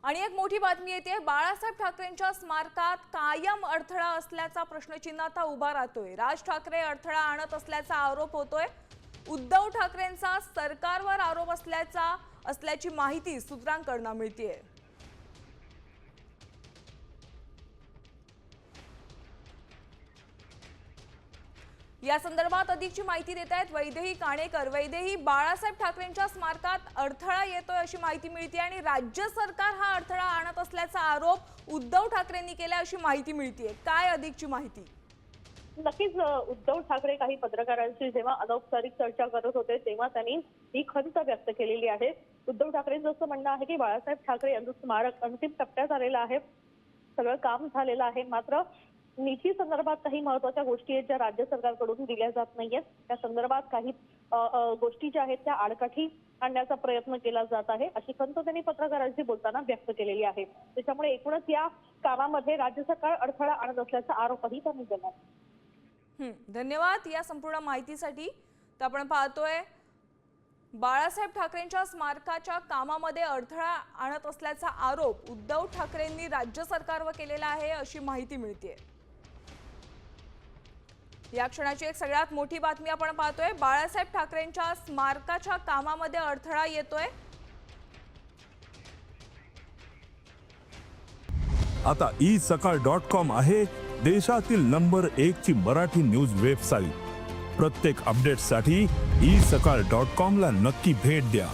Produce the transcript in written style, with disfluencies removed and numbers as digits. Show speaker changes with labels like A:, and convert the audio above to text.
A: आणि एक मोठी बातमी येते, बाळासाहेब ठाकरेंच्या स्मारकात कायम अडथळा असल्याचा प्रश्नचिन्ह आता उभा राहतोय। राज ठाकरे अडथळा आणत असल्याचा आरोप होतोय। उद्धव ठाकरेंचा सरकारवर आरोप असल्याची माहिती सूत्रांकडून मिळतेय। या संदर्भात अधिकची माहिती देत आहेत वैदेही काणेकर। वैदेही, बाळासाहेब ठाकरेंच्या स्मारकात अडथळा येतोय अशी माहिती मिळते आणि राज्य सरकार हा अडथळा आणत असल्याचा आरोप उद्धव ठाकरेंनी केला अशी माहिती मिळते। काय अधिकची माहिती?
B: नक्कीच उद्धव ठाकरे काही पत्रकारांशी जेव्हा अनौपचारिक चर्चा करत होते तेव्हा त्यांनी ही खंत व्यक्त केलेली आहे। उद्धव ठाकरेंचं असं म्हणणं आहे की बाळासाहेब ठाकरे यांचं स्मारक अंतिम टप्प्यात आलेलं आहे, सगळं काम झालेलं आहे, मात्र निधी संदर्भात काही महत्त्वाच्या गोष्टी आहेत ज्या राज्य सरकारकडून दिल्या जात नाहीयेत। त्या संदर्भात काही गोष्टी ज्या आहेत त्या आडकाठी आणण्याचा प्रयत्न केला जात आहे अशी खंत त्यांनी पत्रकारांशी बोलताना व्यक्त केलेली आहे। त्याच्यामुळे एकूणच या कामामध्ये राज्य सरकार अडथळा आणत असल्याचा आरोपही त्यांनी केला।
A: धन्यवाद या संपूर्ण माहितीसाठी। तर आपण पाहतोय बाळासाहेब ठाकरेंच्या स्मारकाच्या कामामध्ये अडथळा आणत असल्याचा आरोप उद्धव ठाकरेंनी राज्य सरकारवर केलेला आहे अशी माहिती मिळते। या क्षणाची एक सगळ्यात मोठी बातमी आपण पाहतोय, बाळासाहेब ठाकरेंच्या स्मारकाच्या कामामध्ये अडथळा येतोय।
C: आता isakal.com आहे देशातील नंबर 1 ची मराठी न्यूज वेबसाईट। प्रत्येक अपडेटसाठी isakal.com ला नक्की भेट द्या।